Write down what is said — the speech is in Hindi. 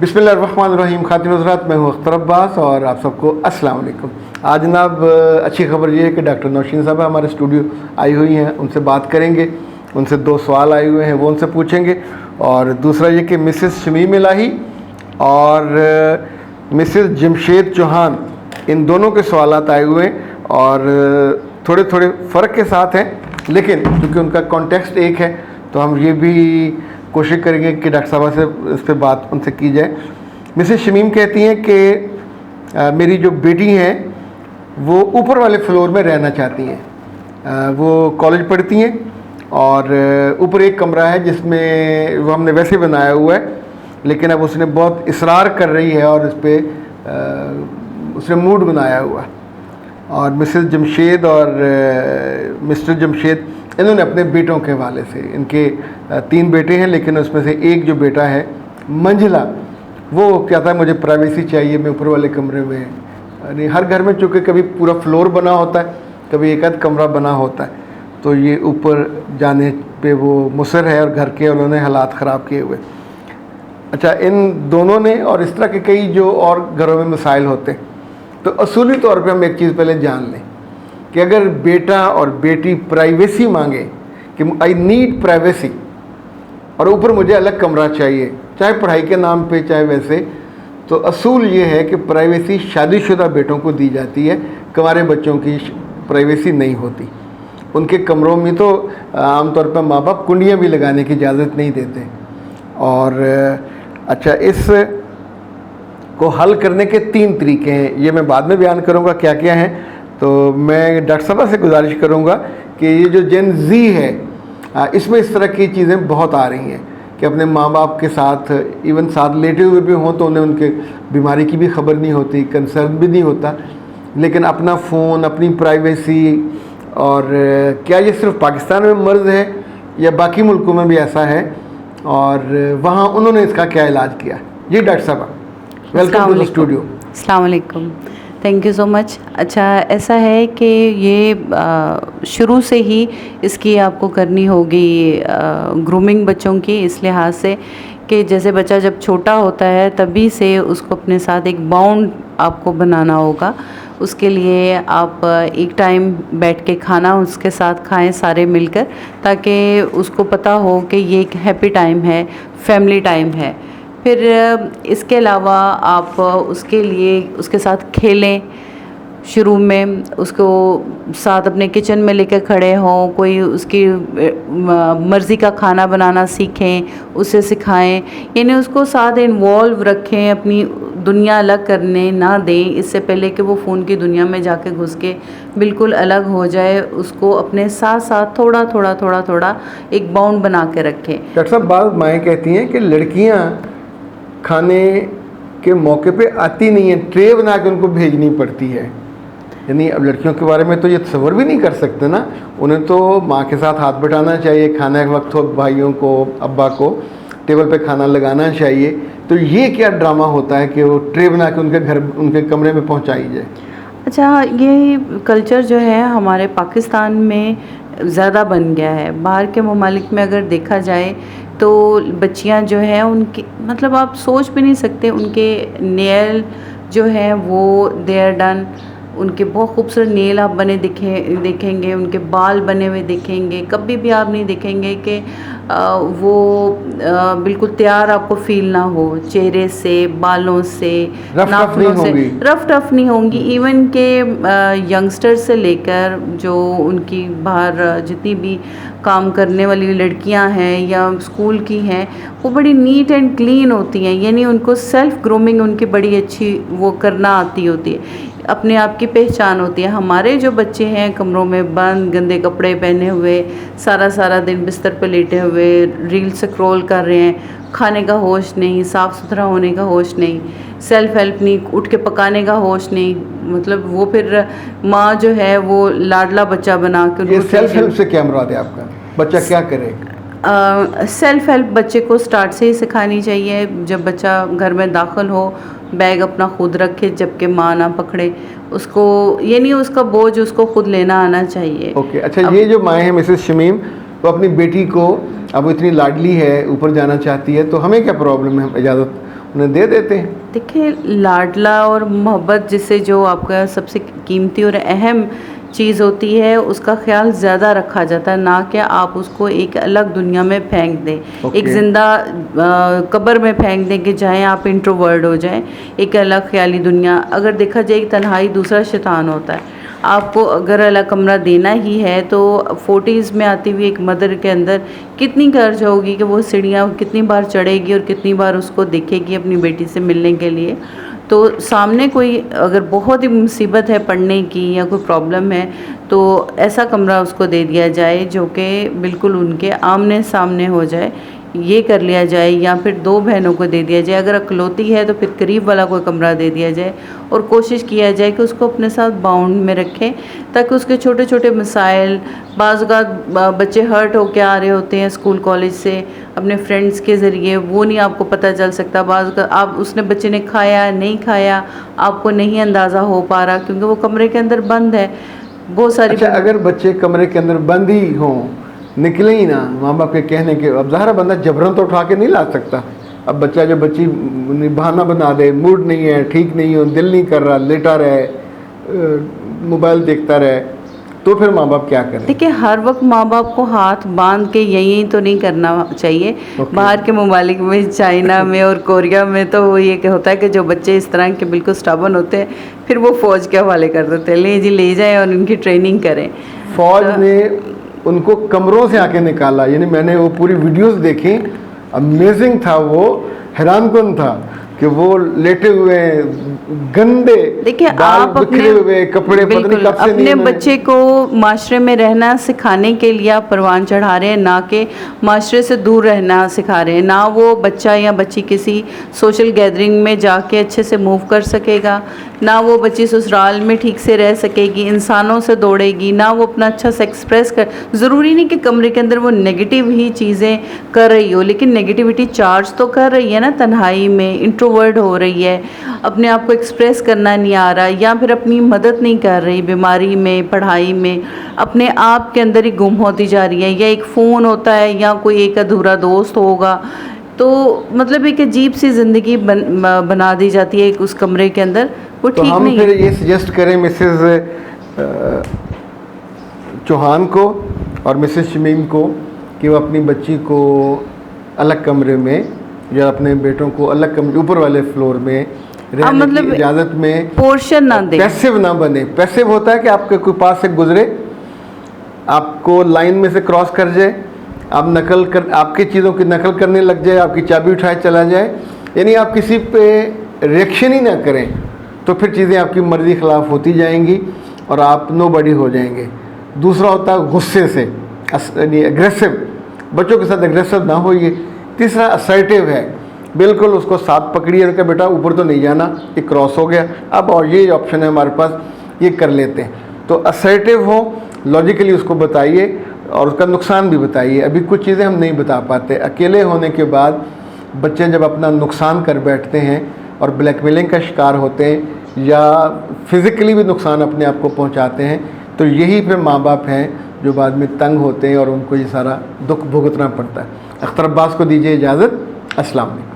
बिस्मिल्लाहिर्रहमानिर्रहीम। खातिन हज़रात, मैं हूँ अख्तर अब्बास और आप सबको अस्सलाम वालेकुम। आज जनाब अच्छी खबर ये है कि डॉक्टर नौशीन साहब हमारे स्टूडियो आई हुई हैं, उनसे बात करेंगे। उनसे 2 सवाल आए हुए हैं, वो उनसे पूछेंगे। और दूसरा ये कि मिसेस शमीम इलाही और मिसेस जमशेद चौहान, इन दोनों के सवालात आए हुए हैं और थोड़े थोड़े फ़र्क के साथ हैं, लेकिन क्योंकि उनका कॉन्टेक्स्ट एक है तो हम ये भी कोशिश करेंगे कि डॉक्टर साहब से इस पर बात उनसे की जाए। मिसेस शमीम कहती हैं कि मेरी जो बेटी हैं वो ऊपर वाले फ्लोर में रहना चाहती हैं। वो कॉलेज पढ़ती हैं और ऊपर एक कमरा है जिसमें वो हमने वैसे बनाया हुआ है, लेकिन अब उसने बहुत इसरार कर रही है और इस पर उसने मूड बनाया हुआ है। और मिसेस जमशेद और मिस्टर जमशेद, इन्होंने अपने बेटों के हवाले से, इनके 3 बेटे हैं, लेकिन उसमें से एक जो बेटा है मंजिला, वो कहता है मुझे प्राइवेसी चाहिए, मैं ऊपर वाले कमरे में। यानी हर घर में चूँकि कभी पूरा फ्लोर बना होता है, कभी एक आध कमरा बना होता है, तो ये ऊपर जाने पे वो मुसर है और घर के उन्होंने हालात ख़राब किए हुए। अच्छा, इन दोनों ने और इस तरह के कई जो और घरों में मसाइल होते हैं, तो असूली तौर पे हम एक चीज़ पहले जान लें कि अगर बेटा और बेटी प्राइवेसी मांगे कि आई नीड प्राइवेसी और ऊपर मुझे अलग कमरा चाहिए, चाहे पढ़ाई के नाम पे चाहे वैसे, तो असूल ये है कि प्राइवेसी शादीशुदा बेटों को दी जाती है, कुंवारे बच्चों की प्राइवेसी नहीं होती। उनके कमरों में तो आमतौर पर माँ बाप कुंडियाँ भी लगाने की इजाज़त नहीं देते। और अच्छा, इस को हल करने के 3 तरीके हैं, ये मैं बाद में बयान करूँगा क्या क्या हैं। तो मैं डॉक्टर साहब से गुजारिश करूँगा कि ये जो जेन ज़ी है, इसमें इस तरह की चीज़ें बहुत आ रही हैं कि अपने माँ बाप के साथ इवन साथ लेटे हुए भी हों तो उन्हें उनके बीमारी की भी खबर नहीं होती, कंसर्न भी नहीं होता, लेकिन अपना फ़ोन, अपनी प्राइवेसी। और क्या ये सिर्फ पाकिस्तान में मर्ज़ है या बाकी मुल्कों में भी ऐसा है, और वहाँ उन्होंने इसका क्या इलाज किया? जी डॉक्टर साहब, वेलकम टू द स्टूडियो। अस्सलाम वालेकुम, थैंक यू सो मच। अच्छा, ऐसा है कि ये शुरू से ही इसकी आपको करनी होगी ग्रूमिंग बच्चों की, इस लिहाज से कि जैसे बच्चा जब छोटा होता है तभी से उसको अपने साथ एक बाउंड आपको बनाना होगा। उसके लिए आप एक टाइम बैठ के खाना उसके साथ खाएं सारे मिलकर, ताकि उसको पता हो कि ये एक हैप्पी टाइम है, फैमिली टाइम है। फिर इसके अलावा आप उसके लिए उसके साथ खेलें, शुरू में उसको साथ अपने किचन में लेकर खड़े हों, कोई उसकी मर्ज़ी का खाना बनाना सीखें, उसे सिखाएं, यानी उसको साथ इन्वॉल्व रखें, अपनी दुनिया अलग करने ना दें। इससे पहले कि वो फ़ोन की दुनिया में जाके घुस के बिल्कुल अलग हो जाए, उसको अपने साथ साथ थोड़ा थोड़ा थोड़ा थोड़ा एक बाउंड बना के रखें। डॉक्टर साहब, बात माएँ कहती हैं कि लड़कियाँ खाने के मौके पे आती नहीं है, ट्रे बना के उनको भेजनी पड़ती है। यानी अब लड़कियों के बारे में तो ये तस्वर भी नहीं कर सकते ना, उन्हें तो माँ के साथ हाथ बटाना चाहिए, खाने के वक्त हो भाइयों को, अब्बा को टेबल पे खाना लगाना चाहिए। तो ये क्या ड्रामा होता है कि वो ट्रे बना के उनके घर, उनके कमरे में पहुँचाई जाए? अच्छा, ये कल्चर जो है हमारे पाकिस्तान में ज़्यादा बन गया है। बाहर के ममालिक में अगर देखा जाए तो बच्चियां जो हैं उनकी, मतलब आप सोच भी नहीं सकते, उनके नेल जो हैं वो दे आर डन, उनके बहुत खूबसूरत नेल आप बने देखेंगे, उनके बाल बने हुए देखेंगे। कभी भी आप नहीं देखेंगे कि वो बिल्कुल तैयार आपको फील ना हो, चेहरे से, बालों से, नाखूनों से रफ टफ नहीं होंगी। इवन के यंगस्टर से लेकर जो उनकी बाहर जितनी भी काम करने वाली लड़कियां हैं या स्कूल की हैं, वो बड़ी नीट एंड क्लीन होती हैं। यानी उनको सेल्फ ग्रूमिंग उनकी बड़ी अच्छी वो करना आती होती है, अपने आप की पहचान होती है। हमारे जो बच्चे हैं कमरों में बंद, गंदे कपड़े पहने हुए, सारा दिन बिस्तर पर लेटे हुए रील स्क्रॉल कर रहे हैं, खाने का होश नहीं, साफ़ सुथरा होने का होश नहीं, सेल्फ हेल्प नहीं, उठ के पकाने का होश नहीं। मतलब वो फिर माँ जो है वो लाडला बच्चा बना के। ये सेल्फ हेल्प से क्या मुराद है आपका? बच्चा क्या करे? सेल्फ हेल्प बच्चे को स्टार्ट से ही सिखानी चाहिए। जब बच्चा घर में दाखिल हो, बैग अपना खुद रखे, जबकि माँ ना पकड़े उसको, ये नहीं उसका बोझ उसको खुद लेना आना चाहिए। ओके, अच्छा, ये जो माएँ हैं मिसेस शमीम, वो अपनी बेटी को, अब वो इतनी लाडली है, ऊपर जाना चाहती है, तो हमें क्या प्रॉब्लम है इजाज़त उन्हें दे देते हैं। देखिए, लाडला और मोहब्बत जिससे जो आपका सबसे क़ीमती और अहम चीज़ होती है, उसका ख़्याल ज़्यादा रखा जाता है, ना कि आप उसको एक अलग दुनिया में फेंक दें, एक ज़िंदा कब्र में फेंक दें कि चाहे आप इंट्रोवर्ट हो जाएं, एक अलग ख़याली दुनिया। अगर देखा जाए, तन्हाई दूसरा शैतान होता है। आपको अगर अलग कमरा देना ही है तो 40s में आती हुई एक मदर के अंदर कितनी गर्ज होगी कि वो सीढ़ियाँ कितनी बार चढ़ेगी और कितनी बार उसको देखेगी अपनी बेटी से मिलने के लिए। तो सामने कोई अगर बहुत ही मुसीबत है पढ़ने की या कोई प्रॉब्लम है, तो ऐसा कमरा उसको दे दिया जाए जो कि बिल्कुल उनके आमने सामने हो जाए, ये कर लिया जाए। या फिर 2 बहनों को दे दिया जाए, अगर अकलौती है तो फिर करीब वाला कोई कमरा दे दिया जाए, और कोशिश किया जाए कि उसको अपने साथ बाउंड में रखें, ताकि उसके छोटे छोटे मसाइल, बाज़ औक़ात बच्चे हर्ट होकर आ रहे होते हैं स्कूल कॉलेज से अपने फ्रेंड्स के ज़रिए, वो नहीं आपको पता चल सकता। बाज़ औक़ात आप उसने बच्चे ने खाया नहीं खाया आपको नहीं अंदाज़ा हो पा रहा, क्योंकि वो कमरे के अंदर बंद है। बहुत सारी अच्छा, अगर बच्चे कमरे के अंदर बंद ही हों, निकले ही ना माँ बाप के कहने के, अब ज़ाहिर बंदा जबरन तो उठा के नहीं ला सकता। अब बच्चा जो बच्ची बहाना बना दे, मूड नहीं है, ठीक नहीं हो, दिल नहीं कर रहा, लेटा रहे, मोबाइल देखता रहे, तो फिर माँ बाप क्या करें? देखिए, हर वक्त माँ बाप को हाथ बांध के यही तो नहीं करना चाहिए। बाहर के ममालिक में, चाइना में और कोरिया में तो वो ये होता है कि जो बच्चे इस तरह के बिल्कुल स्टबर्न होते हैं, फिर वो फ़ौज के हवाले कर देते हैं, ले जी ले जाएँ और उनकी ट्रेनिंग करें। फ़ौज ने उनको कमरों से आके निकाला, यानी मैंने वो पूरी वीडियोस देखी, अमेजिंग था, वो हैरानकुन था कि वो लेटे हुए गंदे, देखिए, आप बिखरे हुए कपड़े, बिल्कुल अपने बच्चे को माशरे में रहना सिखाने के लिए आप परवान चढ़ा रहे हैं, ना कि माशरे से दूर रहना सिखा रहे हैं। ना वो बच्चा या बच्ची किसी सोशल गैदरिंग में जाके अच्छे से मूव कर सकेगा, ना वो बच्ची ससुराल में ठीक से रह सकेगी, इंसानों से दौड़ेगी, ना वो अपना अच्छा से एक्सप्रेस कर। ज़रूरी नहीं कि कमरे के अंदर वो नेगेटिव ही चीज़ें कर रही हो, लेकिन नेगेटिविटी चार्ज तो कर रही है ना, तन्हाई में इंट्रोवर्ट हो रही है, अपने आप को एक्सप्रेस करना नहीं आ रहा, या फिर अपनी मदद नहीं कर रही बीमारी में, पढ़ाई में, अपने आप के अंदर ही गुम होती जा रही है। या एक फ़ोन होता है, या कोई एक अधूरा दोस्त होगा, तो मतलब एक अजीब सी ज़िंदगी बना दी जाती है उस कमरे के अंदर, वो तो ठीक हम नहीं फिर है। ये सजेस्ट करें मिसेस चौहान को और मिसेस शमीम को कि वो अपनी बच्ची को अलग कमरे में, या अपने बेटों को अलग कमरे, ऊपर वाले फ्लोर में रहने मतलब की इजाज़त में, पोर्शन ना दे, पैसिव ना बने। पैसिव होता है कि आपके कोई पास से गुजरे, आपको लाइन में से क्रॉस कर जाए, आप नकल कर, आपकी चीज़ों की नकल करने लग जाए, आपकी चाबी उठाए चला जाए, यानी आप किसी पे रिएक्शन ही ना करें, तो फिर चीज़ें आपकी मर्ज़ी ख़िलाफ़ होती जाएंगी और आप नोबडी हो जाएंगे। दूसरा होता है गुस्से से, यानी एग्रेसिव, बच्चों के साथ एग्रेसिव ना होइए। तीसरा असर्टिव है, बिल्कुल उसको साथ पकड़िए कि बेटा ऊपर तो नहीं जाना, ये क्रॉस हो गया, अब और ये ऑप्शन है हमारे पास, ये कर लेते हैं। तो असर्टिव हो, लॉजिकली उसको बताइए और उसका नुकसान भी बताइए। अभी कुछ चीज़ें हम नहीं बता पाते, अकेले होने के बाद बच्चे जब अपना नुकसान कर बैठते हैं और ब्लैकमेलिंग का शिकार होते हैं या फिज़िकली भी नुकसान अपने आप को पहुंचाते हैं, तो यही फिर माँ बाप हैं जो बाद में तंग होते हैं और उनको ये सारा दुख भुगतना पड़ता है। अख्तर अब्बास को दीजिए इजाज़त। अस्सलाम वालेकुम।